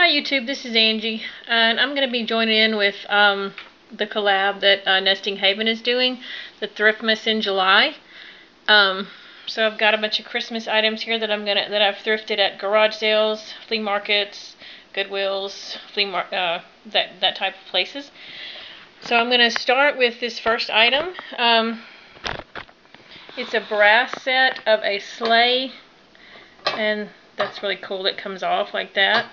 Hi YouTube, this is Angie, and I'm going to be joining in with the collab that Nesting Haven is doing, the Thriftmas in July. So I've got a bunch of Christmas items here that I've thrifted at garage sales, flea markets, Goodwills, that type of places. So I'm going to start with this first item. It's a brass set of a sleigh, and that's really cool. It comes off like that.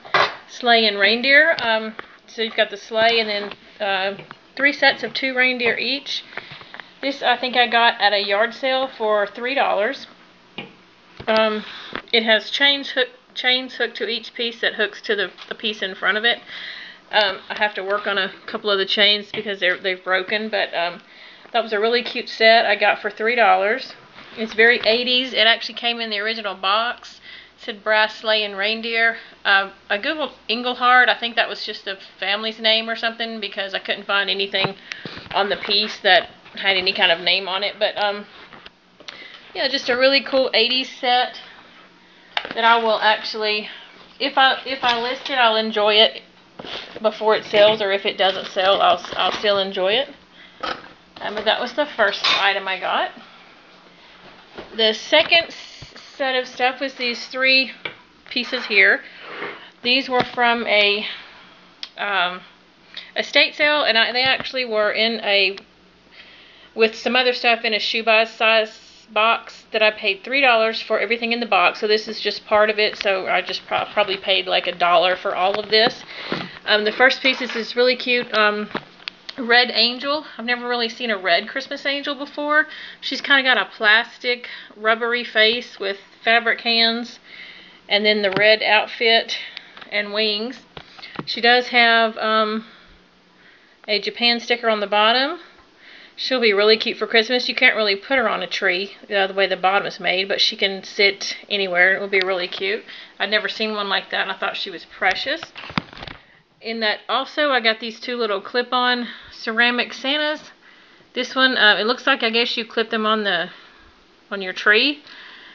Sleigh and reindeer. So you've got the sleigh and then 3 sets of 2 reindeer each. This I think I got at a yard sale for $3. It has chains hooked to each piece that hooks to the piece in front of it. I have to work on a couple of the chains because they've broken, but that was a really cute set I got for $3. It's very 80s. It actually came in the original box. It said brass sleigh and reindeer. I googled Engelhard. I think that was just the family's name or something because I couldn't find anything on the piece that had any kind of name on it. But yeah, just a really cool 80s set that I will actually, if I list it, I'll enjoy it before it sells, or if it doesn't sell, I'll still enjoy it. But that was the first item I got. The second set of stuff was these 3 pieces here. These were from a estate sale, and they actually were in with some other stuff in a shoebox size box that I paid $3 for everything in the box. So this is just part of it, so I just probably paid like $1 for all of this. The first piece is this really cute red angel. I've never really seen a red Christmas angel before. She's kind of got a plastic rubbery face with fabric hands and then the red outfit and wings. She does have a Japan sticker on the bottom. She'll be really cute for Christmas. You can't really put her on a tree the way the bottom is made, but she can sit anywhere. It will be really cute. I'd never seen one like that, and I thought she was precious. In that also, I got these 2 little clip-on ceramic Santas. This one, it looks like, I guess you clip them on your tree.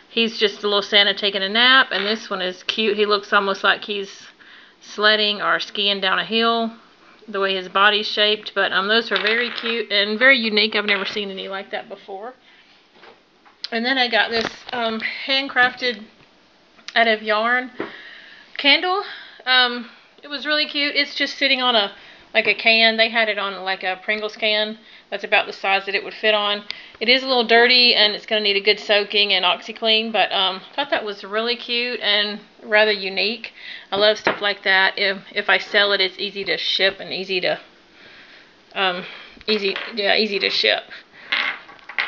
He's just a little Santa taking a nap, and this one is cute. He looks almost like he's sledding or skiing down a hill, the way his body's shaped. But those are very cute and very unique. I've never seen any like that before. And then I got this handcrafted out of yarn candle. It was really cute. It's just sitting on a can. They had it on like a Pringles can. That's about the size that it would fit on. It is a little dirty and it's going to need a good soaking and OxyClean, but I thought that was really cute and rather unique. I love stuff like that. If I sell it, it's easy to ship and easy to ship.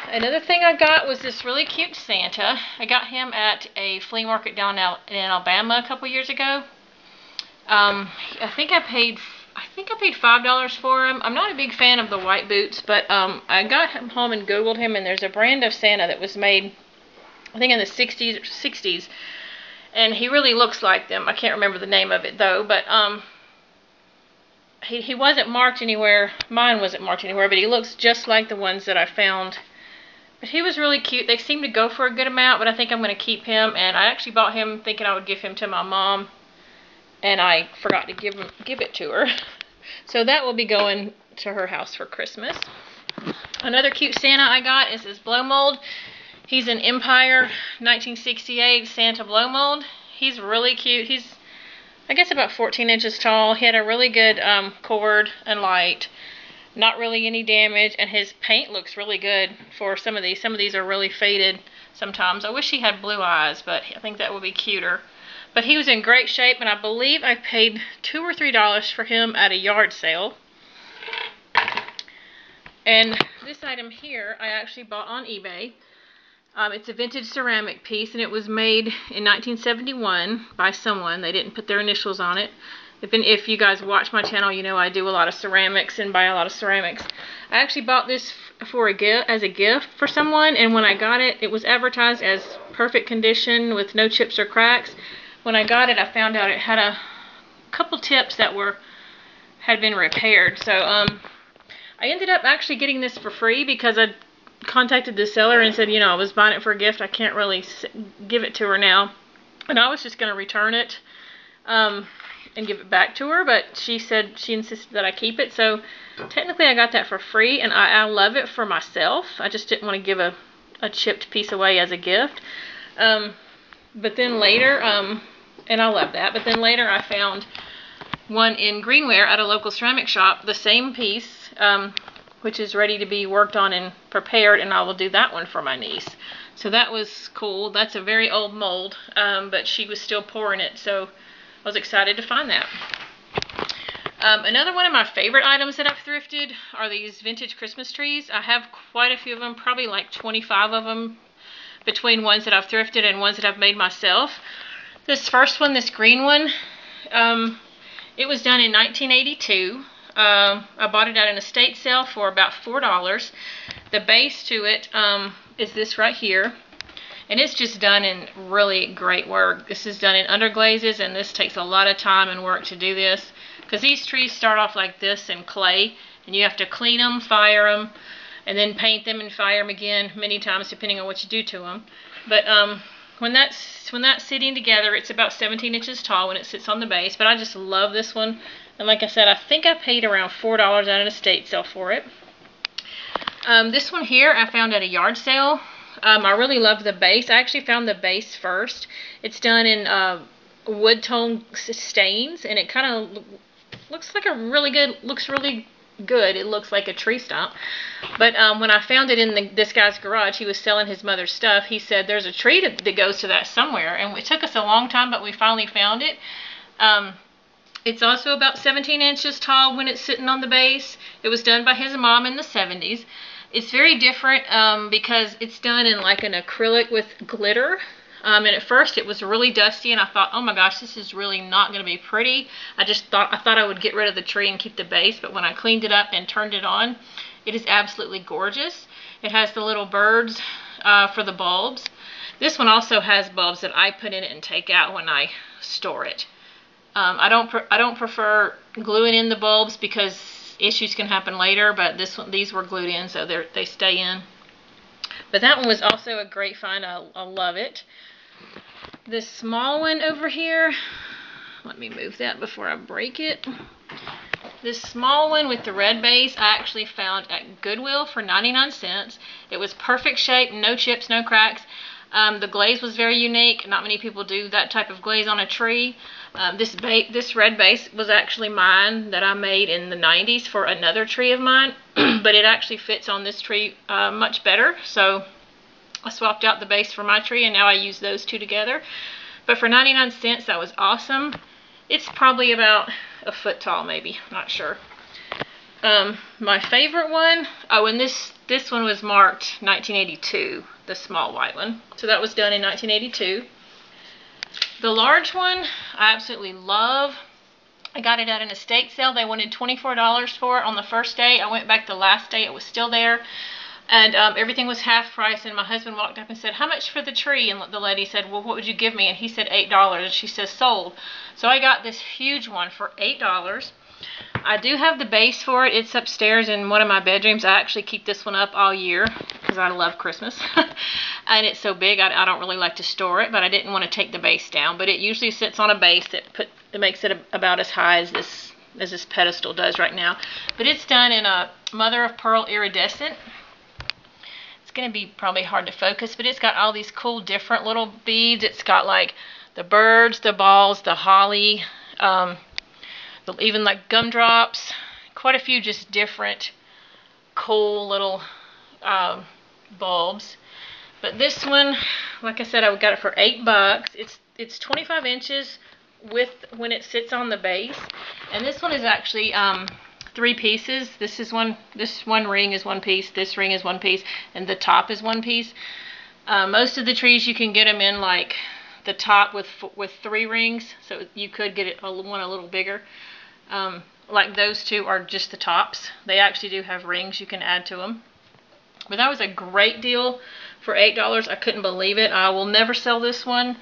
Another thing I got was this really cute Santa. I got him at a flea market down in Alabama a couple years ago. I think I paid $5 for him. I'm not a big fan of the white boots, but I got him home and Googled him, and there's a brand of Santa that was made, I think in the 60s, and he really looks like them. I can't remember the name of it though, but he wasn't marked anywhere. Mine wasn't marked anywhere, but he looks just like the ones that I found. But he was really cute. They seem to go for a good amount, but I think I'm going to keep him, and I actually bought him thinking I would give him to my mom, and I forgot to give it to her. So that will be going to her house for Christmas. Another cute Santa I got is this blow mold. He's an Empire 1968 Santa blow mold. He's really cute. He's, I guess, about 14 inches tall. He had a really good cord and light. Not really any damage, and his paint looks really good for some of these. Some of these are really faded sometimes. I wish he had blue eyes, but I think that would be cuter. But he was in great shape, and I believe I paid $2 or $3 for him at a yard sale. And this item here, I actually bought on eBay. It's a vintage ceramic piece, and it was made in 1971 by someone. They didn't put their initials on it. If you guys watch my channel, you know I do a lot of ceramics and buy a lot of ceramics. I actually bought this for as a gift for someone, and when I got it, it was advertised as perfect condition with no chips or cracks. When I got it, I found out it had a couple tips that had been repaired. So I ended up actually getting this for free because I contacted the seller and said, you know, I was buying it for a gift. I can't really give it to her now. And I was just going to return it. and give it back to her, but she said she insisted that I keep it. So technically I got that for free, and I love it for myself. I just didn't want to give a chipped piece away as a gift. But then later, and I love that, but then later I found one in Greenware at a local ceramic shop, the same piece, which is ready to be worked on and prepared, and I will do that one for my niece. So that was cool. That's a very old mold, but she was still pouring it, so I was excited to find that. Another one of my favorite items that I've thrifted are these vintage Christmas trees. I have quite a few of them, probably like 25 of them, between ones that I've thrifted and ones that I've made myself. This first one, this green one, it was done in 1982. I bought it at an estate sale for about $4. The base to it is this right here, and it's just done in really great work. This is done in underglazes, and this takes a lot of time and work to do this, because these trees start off like this in clay, and you have to clean them, fire them, and then paint them and fire them again many times depending on what you do to them. But when that's sitting together, it's about 17 inches tall when it sits on the base. But I just love this one, and like I said, I think I paid around $4 at an estate sale for it. This one here I found at a yard sale. I really loved the base. I actually found the base first. It's done in wood tone stains, and it kind of looks really good. It looks like a tree stump. But when I found it in this guy's garage, he was selling his mother's stuff. He said there's a tree that goes to that somewhere, and it took us a long time, but we finally found it. It's also about 17 inches tall when it's sitting on the base. It was done by his mom in the 70s. It's very different because it's done in like an acrylic with glitter. And at first it was really dusty, and I thought, oh my gosh, this is really not going to be pretty. I thought I would get rid of the tree and keep the base, but when I cleaned it up and turned it on, it is absolutely gorgeous. It has the little birds for the bulbs. This one also has bulbs that I put in it and take out when I store it. I don't prefer gluing in the bulbs because issues can happen later, but these were glued in, so they stay in. But that one was also a great find. I love it. This small one over here, let me move that before I break it. This small one with the red base I actually found at Goodwill for 99 cents. It was perfect shape, no chips, no cracks. The glaze was very unique. Not many people do that type of glaze on a tree. This red base was actually mine that I made in the 90s for another tree of mine, but it actually fits on this tree much better. So I swapped out the base for my tree, and now I use those two together. But for 99 cents, that was awesome. It's probably about a foot tall, maybe. Not sure. My favorite one, and this one was marked 1982, the small white one. So that was done in 1982. The large one, I absolutely love. I got it at an estate sale. They wanted $24 for it on the first day. I went back the last day. It was still there. And everything was half price, and my husband walked up and said, "How much for the tree?" And the lady said, "Well, what would you give me?" And he said $8, and she says, "Sold." So I got this huge one for $8. I do have the base for it. It's upstairs in one of my bedrooms. I actually keep this one up all year because I love Christmas. And it's so big, I don't really like to store it, but I didn't want to take the base down. But it usually sits on a base that makes it about as high as this pedestal does right now. But it's done in a mother of pearl iridescent. Going to be probably hard to focus, but it's got all these cool different little beads. It's got like the birds, the balls, the holly, even like gumdrops, quite a few just different cool little bulbs. But this one, like I said, I got it for $8. It's 25 inches when it sits on the base, and this one is actually 3 pieces. This one ring is 1 piece, this ring is 1 piece, and the top is 1 piece. Most of the trees you can get them in like the top with 3 rings, so you could get one a little bigger. Like those two are just the tops. They actually do have rings you can add to them. But that was a great deal for $8. I couldn't believe it. I will never sell this one.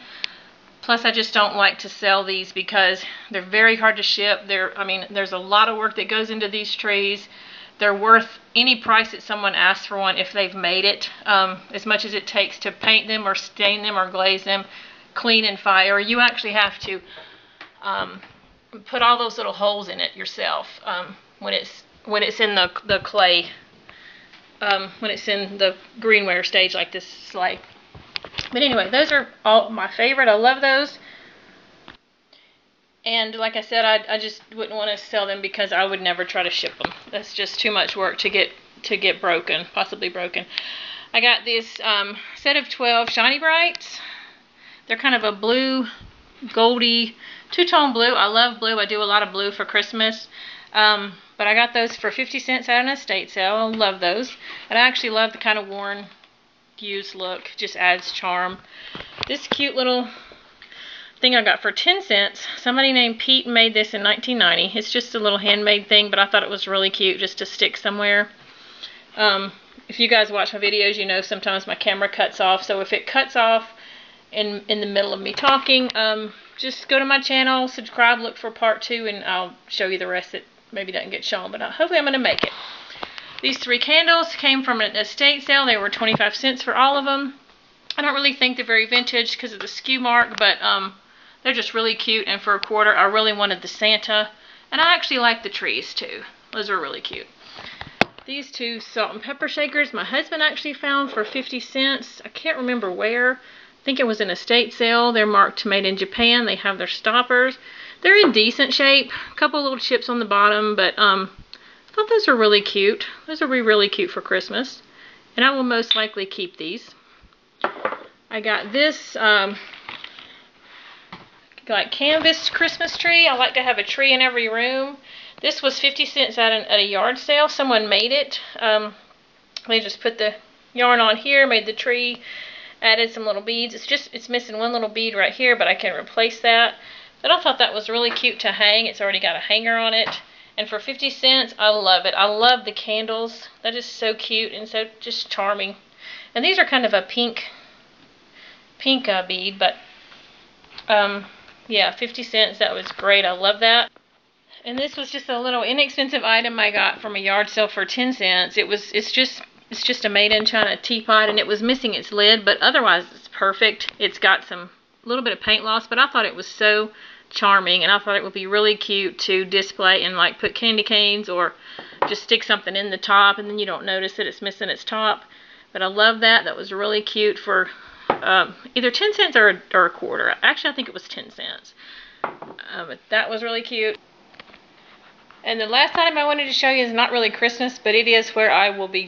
Plus, I just don't like to sell these because they're very hard to ship. There's a lot of work that goes into these trees. They're worth any price that someone asks for one if they've made it, as much as it takes to paint them or stain them or glaze them, clean and fire. You actually have to put all those little holes in it yourself when it's in the clay, when it's in the greenware stage like this sleigh. But anyway, those are all my favorite. I love those. And like I said, I just wouldn't want to sell them because I would never try to ship them. That's just too much work to get broken, possibly broken. I got this set of 12 Shiny Brights. They're kind of a blue, goldy, two-tone blue. I love blue. I do a lot of blue for Christmas. But I got those for 50 cents at an estate sale. I love those. And I actually love the kind of worn, used look. Just adds charm. This cute little thing I got for 10 cents. Somebody named Pete made this in 1990. It's just a little handmade thing, but I thought it was really cute just to stick somewhere. If you guys watch my videos, you know sometimes my camera cuts off. So if it cuts off in the middle of me talking, just go to my channel, subscribe, look for part 2, and I'll show you the rest that maybe doesn't get shown, but hopefully I'm going to make it. These 3 candles came from an estate sale. They were 25 cents for all of them. I don't really think they're very vintage because of the SKU mark, but they're just really cute, and for $1, I really wanted the Santa, and I actually like the trees too. Those are really cute. These 2 salt and pepper shakers my husband actually found for 50 cents. I can't remember where. I think it was an estate sale. They're marked made in Japan. They have their stoppers. They're in decent shape. A couple little chips on the bottom, but I thought those were really cute. Those will be really cute for Christmas, and I will most likely keep these. I got this like canvas Christmas tree. I like to have a tree in every room. This was 50 cents at a yard sale. Someone made it. They just put the yarn on here, made the tree, added some little beads. It's missing one little bead right here, but I can replace that. But I thought that was really cute to hang. It's already got a hanger on it. And for 50 cents, I love it. I love the candles. That is so cute and so just charming. And these are kind of a pink bead, but yeah, 50 cents. That was great. I love that. And this was just a little inexpensive item I got from a yard sale for 10 cents. It's just a made in China teapot, and it was missing its lid, but otherwise it's perfect. It's got some little bit of paint loss, but I thought it was so charming, and I thought it would be really cute to display and like put candy canes or just stick something in the top, and then you don't notice that it's missing its top. But I love that. That was really cute for either 10 cents or $1. Actually, I think it was 10 cents. But that was really cute. And the last item I wanted to show you is not really Christmas, but it is where I will be